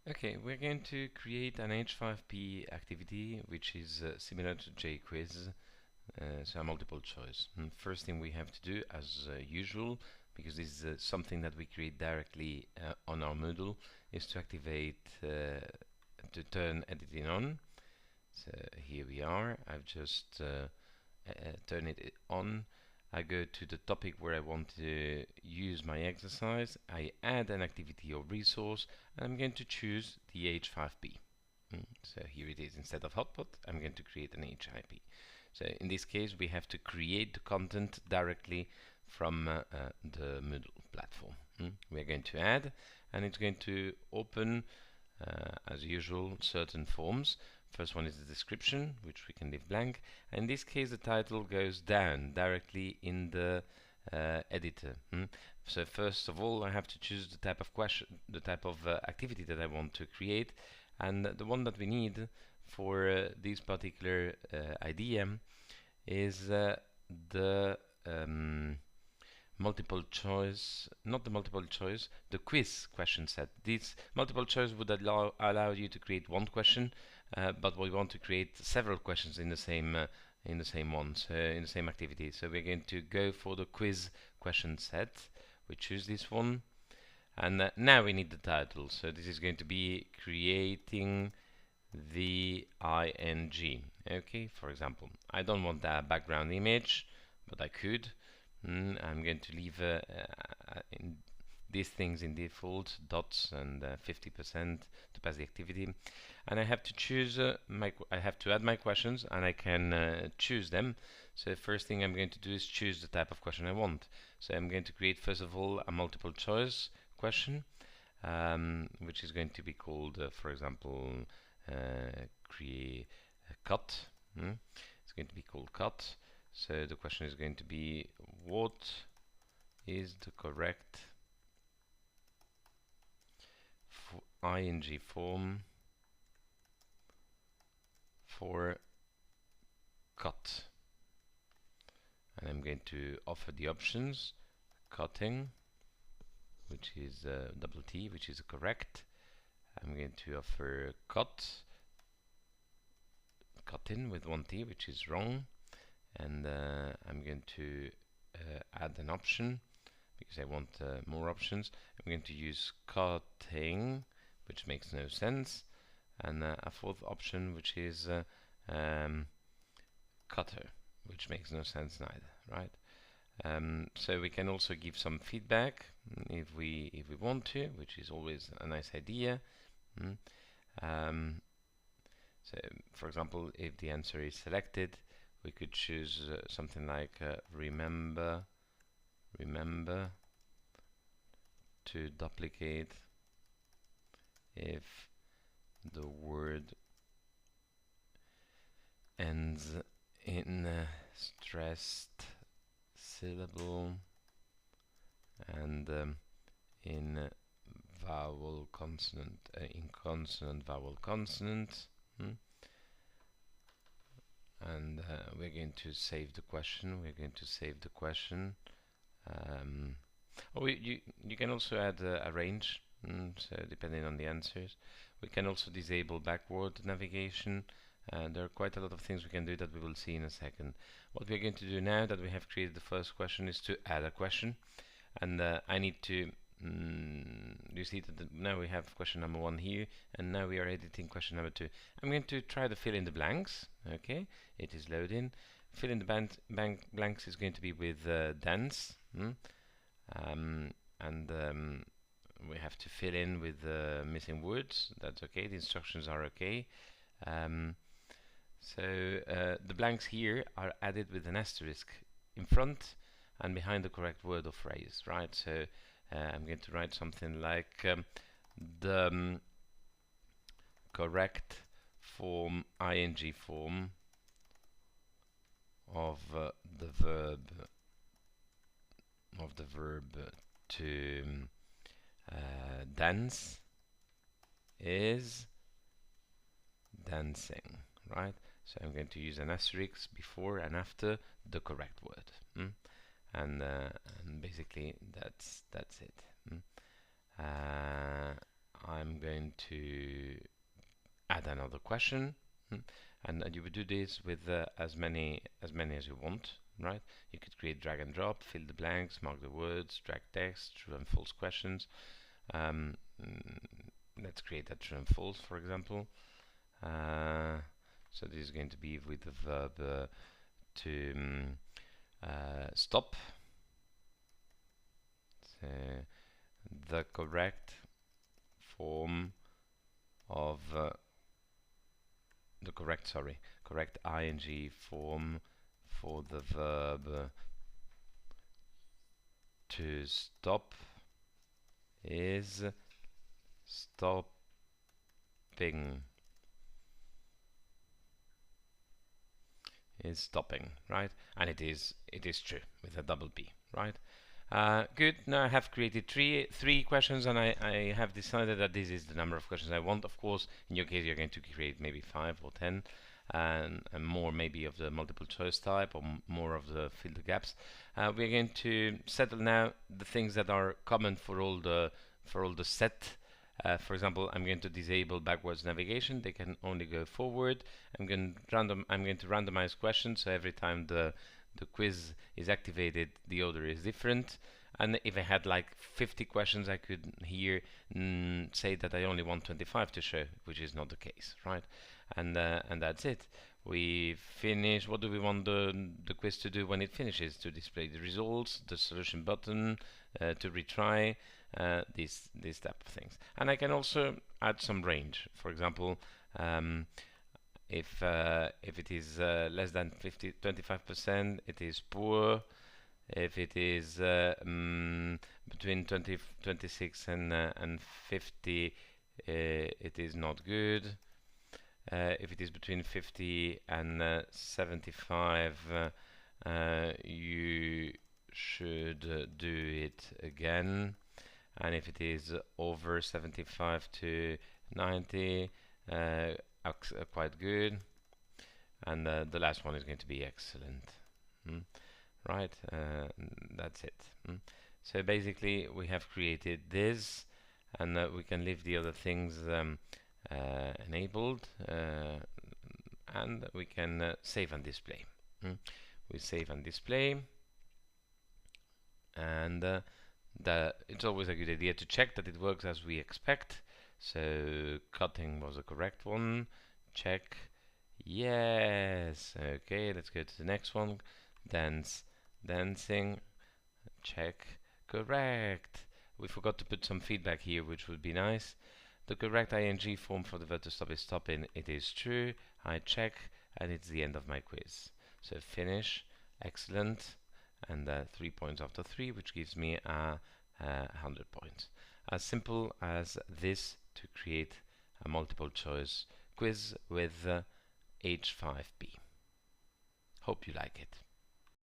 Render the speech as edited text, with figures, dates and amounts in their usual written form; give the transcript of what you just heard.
Okay, we're going to create an H5P activity which is similar to JQuiz, so a multiple choice. First thing we have to do, as usual, because this is something that we create directly on our Moodle, is to activate, to turn editing on. So here we are. I've just turned it on. I go to the topic where I want to use my exercise. I add an activity or resource, and I'm going to choose the H5P. So here it is. Instead of hotpot, I'm going to create an H5P. So in this case, we have to create the content directly from the Moodle platform. We're going to add, and it's going to open, as usual, certain forms. First one is the description, which we can leave blank. In this case, the title goes down directly in the editor. So first of all, I have to choose the type of question, the type of activity that I want to create, and the one that we need for this particular idea is the multiple choice, not the multiple choice, the quiz question set. This multiple choice would allow you to create one question, but we want to create several questions in the same one, so in the same activity. So we're going to go for the quiz question set. We choose this one, and now we need the title. So this is going to be creating the ing. Okay, for example, I don't want that background image, but I could. I'm going to leave in these things in default, dots and 50% to pass the activity, and I have to choose I have to add my questions, and I can choose them. So the first thing I'm going to do is choose the type of question I want. So I'm going to create first of all a multiple choice question, which is going to be called, for example, create a cut. It's going to be called cut. So the question is going to be, what is the correct ing form for cut? And I'm going to offer the options: cutting, which is double T, which is correct. I'm going to offer cut in with one T, which is wrong. And I'm going to add an option because I want more options. I'm going to use cutting, which makes no sense, and a fourth option, which is cutter, which makes no sense neither, right? So we can also give some feedback if we want to, which is always a nice idea. So, for example, if the answer is selected, we could choose something like remember to duplicate if the word ends in a stressed syllable and in vowel consonant, in consonant vowel consonant. And we're going to save the question. You can also add a range, so depending on the answers. We can also disable backward navigation. There are quite a lot of things we can do that we will see in a second. What we're going to do now that we have created the first question is to add a question, and I need to you see that now we have question number 1 here, and now we are editing question number 2. I'm going to try to fill in the blanks. Okay, it is loading. Fill in the blanks is going to be with dance, and we have to fill in with missing words. That's okay. The instructions are okay. So the blanks here are added with an asterisk in front and behind the correct word or phrase, right? So I'm going to write something like the correct form, ing form of the verb to dance is dancing, right? So I'm going to use an asterisk before and after the correct word. And basically that's it. I'm going to add another question, and you would do this with as many as you want, right? You could create drag and drop, fill the blanks, mark the words, drag text, true and false questions. Let's create a true and false, for example. So this is going to be with the verb to stop. So the correct form of the correct ing form for the verb to stop is stopping. Is stopping, right? And it is true with a double P, right? Good. Now I have created three questions, and I have decided that this is the number of questions I want. Of course, in your case, you're going to create maybe 5 or 10, and more maybe of the multiple choice type, or more of the fill the gaps. We're going to settle now the things that are common for all the set. For example, I'm going to disable backwards navigation. They can only go forward. I'm going to randomize questions, so every time the quiz is activated, the order is different. And if I had like 50 questions, I could here say that I only want 25 to show, which is not the case, right? And that's it. We finish. What do we want the quiz to do when it finishes? To display the results, the solution button, to retry, these type of things. And I can also add some range. For example, if it is less than 25%, it is poor. If it is between 26 and 50, it is not good. If it is between 50 and 75, you should do it again. And if it is over 75 to 90, quite good. And the last one is going to be excellent. Right, that's it. So basically we have created this, and we can leave the other things enabled, and we can save and display. We save and display, and it's always a good idea to check that it works as we expect. So cutting was the correct one. Check. Yes. Okay, let's go to the next one. Dancing. Check. Correct. We forgot to put some feedback here, which would be nice. The correct ing form for the verb to stop is stopping. It is true. I check, and it's the end of my quiz. So finish. Excellent. And 3 points after 3, which gives me 100 points. As simple as this to create a multiple choice quiz with H5P. Hope you like it.